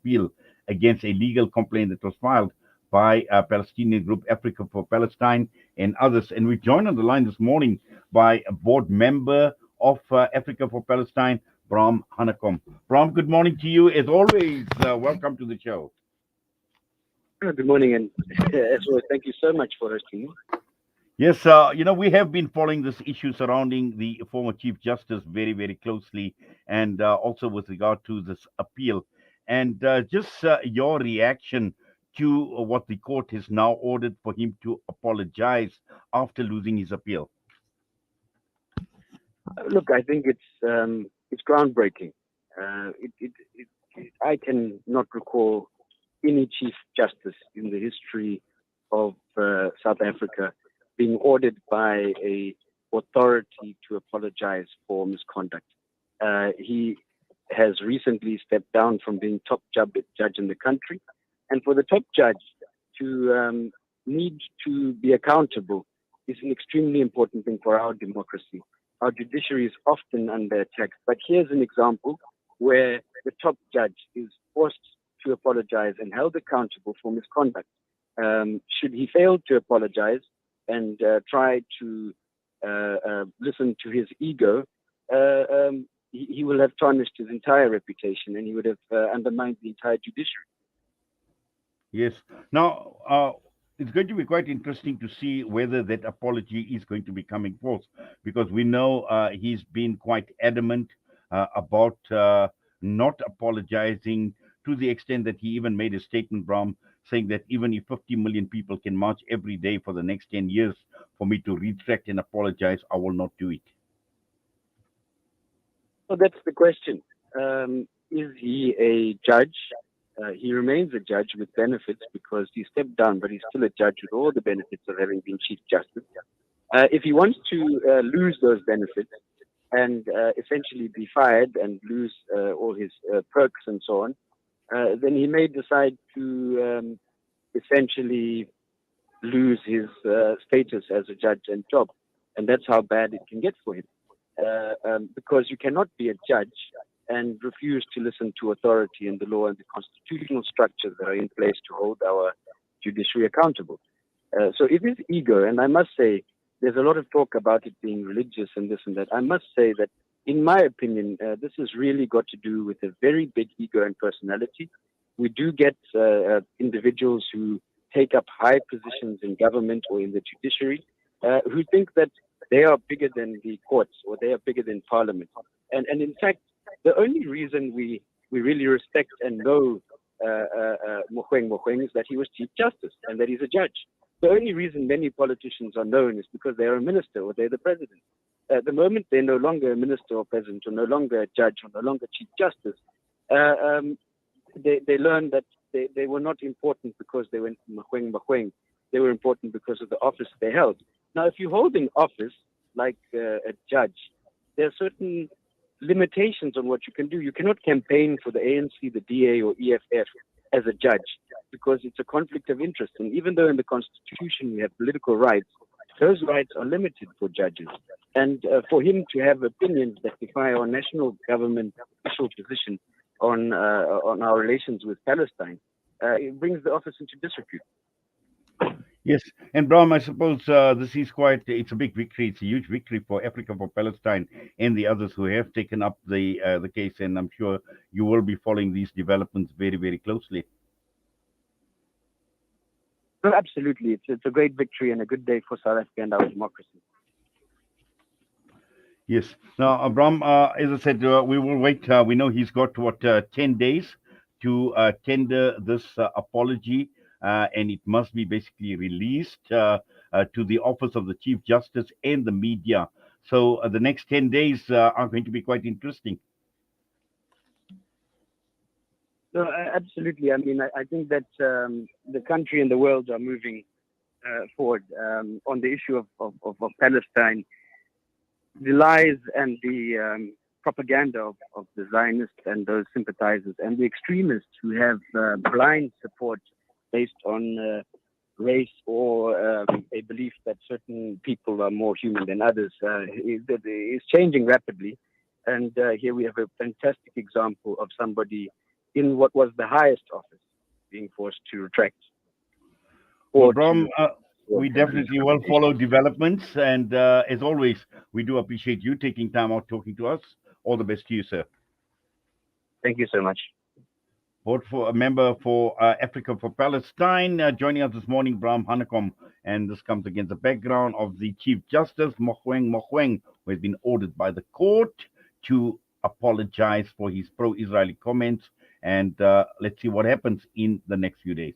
appeal against a legal complaint that was filed by Palestinian group Africa for Palestine and others. And we joined on the line this morning by a board member of Africa for Palestine, Bram Hanekom. Bram, good morning to you. As always, welcome to the show. Good morning, and as well, thank you so much for hosting me. Yes, we have been following this issue surrounding the former Chief Justice very, very closely, and also with regard to this appeal. And just your reaction to what the court has now ordered for him to apologize after losing his appeal. Look, I think it's groundbreaking. I can not recall any Chief Justice in the history of South Africa being ordered by a authority to apologize for misconduct. He has recently stepped down from being top judge in the country, and for the top judge to need to be accountable is an extremely important thing for our democracy. Our judiciary is often under attack, but here's an example where the top judge is forced to apologize and held accountable for misconduct. Should he fail to apologize and try to listen to his ego, he will have tarnished his entire reputation, and he would have undermined the entire judiciary. Yes. Now, it's going to be quite interesting to see whether that apology is going to be coming forth, because we know he's been quite adamant about not apologizing, to the extent that he even made a statement, Bram, saying that even if 50 million people can march every day for the next 10 years for me to retract and apologize, I will not do it. Well, that's the question. Is he a judge? He remains a judge with benefits because he stepped down, but he's still a judge with all the benefits of having been Chief Justice. If he wants to lose those benefits and essentially be fired and lose all his perks and so on, then he may decide to essentially lose his status as a judge and job. And that's how bad it can get for him. Because you cannot be a judge and refuse to listen to authority and the law and the constitutional structures that are in place to hold our judiciary accountable. So it is ego, and I must say, there's a lot of talk about it being religious and this and that. I must say that, in my opinion, this has really got to do with a very big ego and personality. We do get individuals who take up high positions in government or in the judiciary who think that they are bigger than the courts or they are bigger than parliament. And in fact, the only reason we really respect and know Mogoeng is that he was Chief Justice and that he's a judge. The only reason many politicians are known is because they are a minister or they're the president. The moment they're no longer a minister or president or no longer a judge or no longer Chief Justice, they learn that they were not important because they went Mogoeng. They were important because of the office they held. Now, if you're holding office like a judge, there are certain limitations on what you can do. You cannot campaign for the ANC, the DA, or EFF as a judge because it's a conflict of interest. And even though in the Constitution we have political rights, those rights are limited for judges. And for him to have opinions that defy our national government official position on our relations with Palestine, it brings the office into disrepute. Yes, and Bram, I suppose this is it's a big victory. It's a huge victory for Africa for Palestine and the others who have taken up the case. And I'm sure you will be following these developments very, very closely. No, absolutely. It's a great victory and a good day for South Africa and our democracy. Yes. Now, Bram, as I said, we will wait. We know he's got 10 days to tender this apology. And it must be basically released to the office of the Chief Justice and the media. So the next 10 days are going to be quite interesting. No, absolutely. I mean, I think that the country and the world are moving forward on the issue of Palestine. The lies and the propaganda of the Zionists and those sympathizers and the extremists who have blind support based on race or a belief that certain people are more human than others is changing rapidly. And here we have a fantastic example of somebody in what was the highest office being forced to retract Well, or Bram, to we release definitely will communication. follow developments. And as always, we do appreciate you taking time out talking to us. All the best to you, sir. Thank you so much. Vote for a member for Africa for Palestine. Joining us this morning, Bram Hanekom. And this comes against the background of the Chief Justice, Mogoeng, who has been ordered by the court to apologize for his pro Israeli comments. And let's see what happens in the next few days.